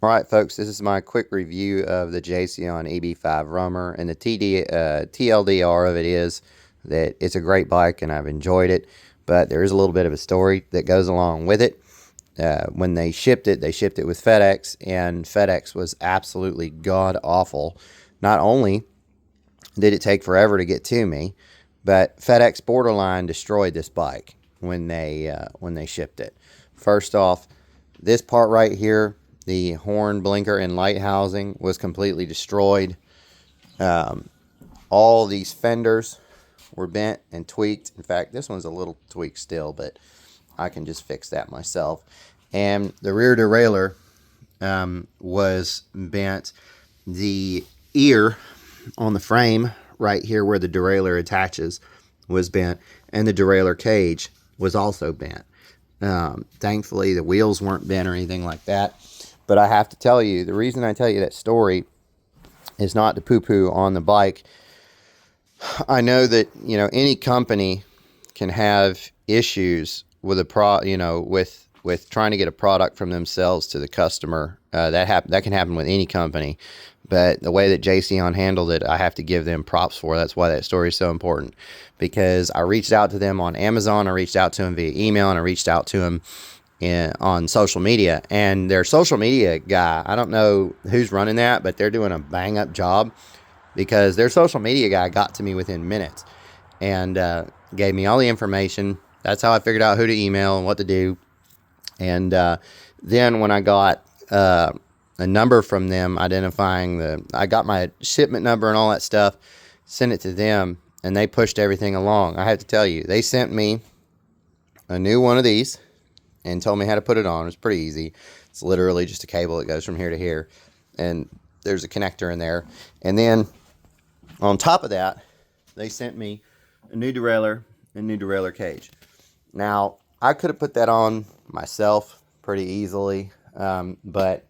All right, folks, this is my quick review of the Jasion EB5 Roamer, and the TLDR of it is that it's a great bike and I've enjoyed it, but there is a little bit of a story that goes along with it. When they shipped it with FedEx, and FedEx was absolutely god-awful. Not only did it take forever to get to me, but FedEx borderline destroyed this bike when they shipped it. First off, this part right here, the horn, blinker, and light housing was completely destroyed. All these fenders were bent and tweaked. In fact, this one's a little tweaked still, but I can just fix that myself. And the rear derailleur was bent. The ear on the frame right here where the derailleur attaches was bent, and the derailleur cage was also bent. Thankfully, the wheels weren't bent or anything like that. But I have to tell you, the reason I tell you that story is not to poo-poo on the bike. I know that, any company can have issues with with trying to get a product from themselves to the customer. That can happen with any company. But the way that Jasion handled it, I have to give them props for. That's why that story is so important. Because I reached out to them on Amazon, I reached out to them via email, and I reached out to them on social media. And their social media guy, I don't know who's running that, but they're doing a bang-up job, because their social media guy got to me within minutes and gave me all the information. That's how I figured out who to email and what to do. And then when I got a number from them identifying I got my shipment number and all that stuff, sent it to them, and they pushed everything along. I have to tell you, they sent me a new one of these and told me how to put it on. It was pretty easy. It's literally just a cable that goes from here to here, and there's a connector in there. And then on top of that, they sent me a new derailleur and new derailleur cage. Now, I could have put that on myself pretty easily, but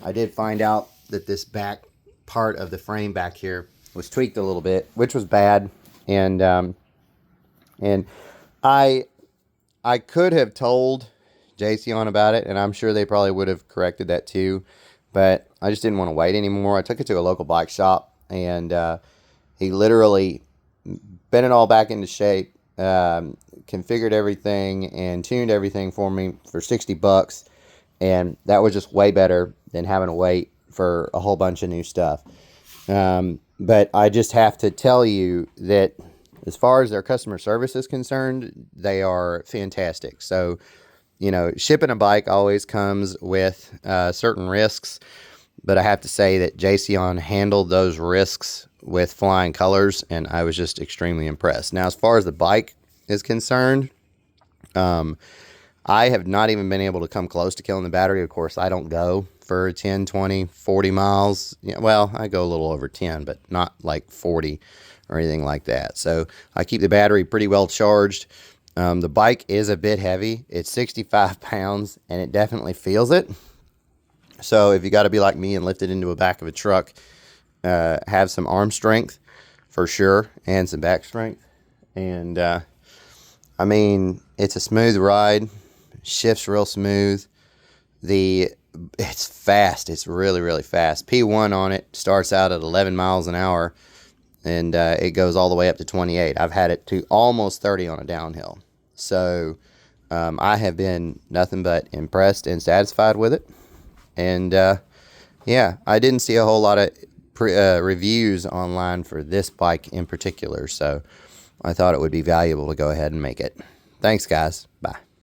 I did find out that this back part of the frame back here was tweaked a little bit, which was bad. And I could have told Jasion about it, and I'm sure they probably would have corrected that too, but I just didn't want to wait anymore. I took it to a local bike shop, and he literally bent it all back into shape, configured everything, and tuned everything for me for $60, and that was just way better than having to wait for a whole bunch of new stuff. But I just have to tell you that as far as their customer service is concerned, they are fantastic. So, shipping a bike always comes with certain risks, but I have to say that Jasion handled those risks with flying colors, and I was just extremely impressed. Now, as far as the bike is concerned, I have not even been able to come close to killing the battery. Of course, I don't go for 10, 20, 40 miles. Yeah, well, I go a little over 10, but not like 40 or anything like that. So I keep the battery pretty well charged. The bike is a bit heavy. It's 65 pounds, and it definitely feels it. So if you got to be like me and lift it into the back of a truck, have some arm strength for sure, and some back strength. And I mean, it's a smooth ride. Shifts real smooth. It's fast. It's really, really fast. P1 on it starts out at 11 miles an hour, and it goes all the way up to 28. I've had it to almost 30 on a downhill. So I have been nothing but impressed and satisfied with it. And yeah, I didn't see a whole lot of reviews online for this bike in particular, so I thought it would be valuable to go ahead and make it. Thanks, guys. Bye.